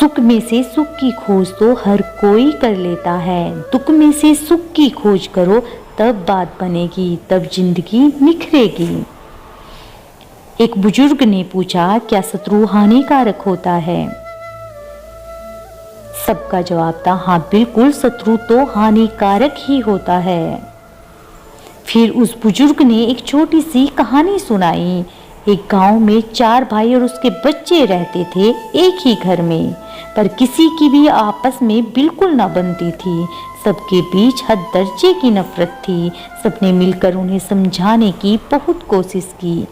सुख में से सुख की खोज तो हर कोई कर लेता है, दुख में से सुख की खोज करो तब बात बनेगी, तब जिंदगी निखरेगी। एक बुजुर्ग ने पूछा, क्या शत्रु हानिकारक होता है? सबका जवाब था, हाँ बिल्कुल, शत्रु तो हानिकारक ही होता है। फिर उस बुजुर्ग ने एक छोटी सी कहानी सुनाई। एक गांव में 4 भाई और उसके बच्चे रहते थे एक ही घर में, पर किसी की भी आपस में बिल्कुल ना बनती थी। सबके बीच हद दर्जे की नफरत थी। सबने मिलकर उन्हें समझाने की बहुत कोशिश की।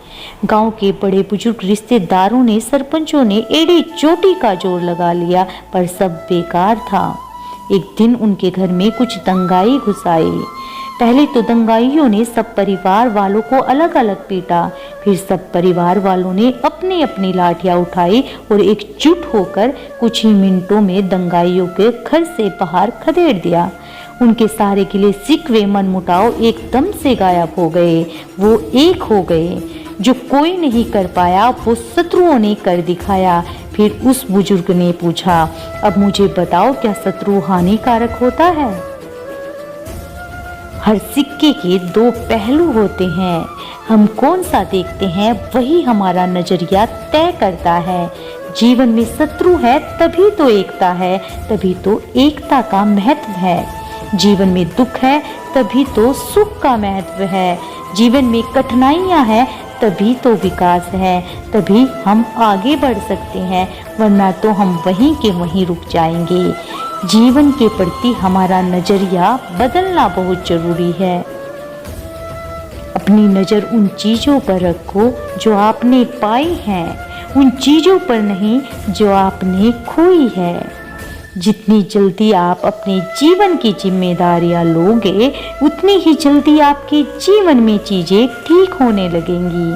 गांव के बड़े बुजुर्ग रिश्तेदारों ने, सरपंचों ने एड़ी चोटी का जोर लगा लिया, पर सब बेकार था। एक दिन उनके घर में कुछ दंगाई घुस आए। पहले तो दंगाइयों ने सब परिवार वालों को अलग अलग पीटा, फिर सब परिवार वालों ने अपनी अपनी लाठियां उठाई और एकजुट होकर कुछ ही मिनटों में दंगाइयों के घर से बाहर खदेड़ दिया। उनके सारे गिले शिकवे मनमुटाव एकदम से गायब हो गए। वो एक हो गए। जो कोई नहीं कर पाया वो शत्रुओं ने कर दिखाया। फिर उस बुजुर्ग ने पूछा, अब मुझे बताओ, क्या शत्रु हानिकारक होता है? हर सिक्के के 2 पहलू होते हैं। हम कौन सा देखते हैं वही हमारा नजरिया तय करता है। जीवन में शत्रु है तभी तो एकता है, तभी तो एकता का महत्व है। जीवन में दुख है तभी तो सुख का महत्व है। जीवन में कठिनाइयां हैं तभी तो विकास है, तभी हम आगे बढ़ सकते हैं, वरना तो हम वहीं के वहीं रुक जाएंगे। जीवन के प्रति हमारा नजरिया बदलना बहुत जरूरी है। अपनी नजर उन चीजों पर रखो जो आपने पाई हैं, उन चीजों पर नहीं जो आपने खोई है। जितनी जल्दी आप अपने जीवन की जिम्मेदारियां लोगे, उतनी ही जल्दी आपके जीवन में चीजें ठीक होने लगेंगी।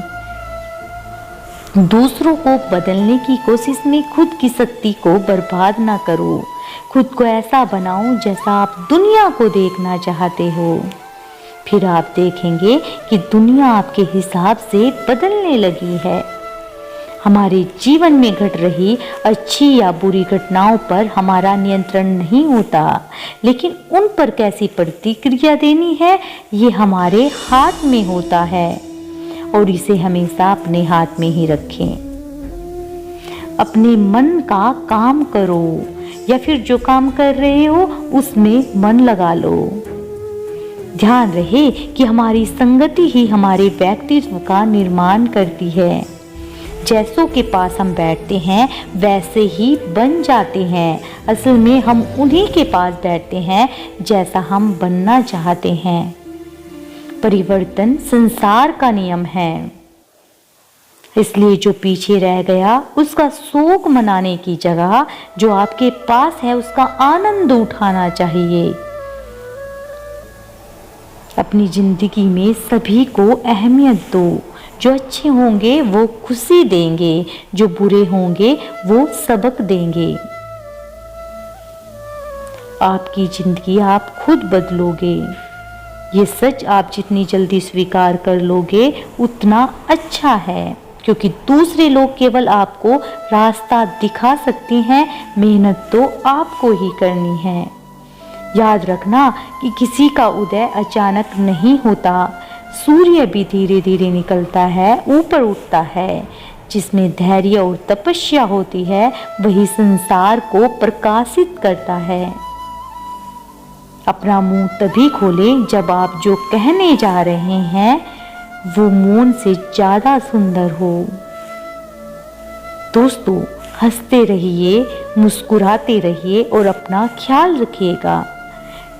दूसरों को बदलने की कोशिश में खुद की शक्ति को बर्बाद ना करो। खुद को ऐसा बनाओ जैसा आप दुनिया को देखना चाहते हो। फिर आप देखेंगे कि दुनिया आपके हिसाब से बदलने लगी है। हमारे जीवन में घट रही अच्छी या बुरी घटनाओं पर हमारा नियंत्रण नहीं होता, लेकिन उन पर कैसी प्रतिक्रिया देनी है ये हमारे हाथ में होता है, और इसे हमेशा अपने हाथ में ही रखें। अपने मन का काम करो, या फिर जो काम कर रहे हो उसमें मन लगा लो। ध्यान रहे कि हमारी संगति ही हमारे व्यक्तित्व का निर्माण करती है। जैसों के पास हम बैठते हैं वैसे ही बन जाते हैं। असल में हम उन्हीं के पास बैठते हैं जैसा हम बनना चाहते हैं। परिवर्तन संसार का नियम है, इसलिए जो पीछे रह गया उसका शोक मनाने की जगह जो आपके पास है उसका आनंद उठाना चाहिए। अपनी जिंदगी में सभी को अहमियत दो। जो अच्छे होंगे वो खुशी देंगे, जो बुरे होंगे वो सबक देंगे। आपकी जिंदगी आप खुद बदलोगे। ये सच आप जितनी जल्दी स्वीकार कर लोगे उतना अच्छा है, क्योंकि दूसरे लोग केवल आपको रास्ता दिखा सकते हैं, मेहनत तो आपको ही करनी है। याद रखना कि किसी का उदय अचानक नहीं होता। सूर्य भी धीरे धीरे निकलता है, ऊपर उठता है। जिसमें धैर्य और तपस्या होती है वही संसार को प्रकाशित करता है। अपना मुंह तभी खोलें जब आप जो कहने जा रहे हैं वो मौन से ज्यादा सुंदर हो। दोस्तों, हंसते रहिए, मुस्कुराते रहिए और अपना ख्याल रखिएगा।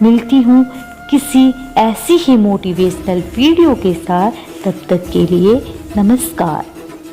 मिलती हूँ किसी ऐसी ही मोटिवेशनल वीडियो के साथ। तब तक के लिए नमस्कार।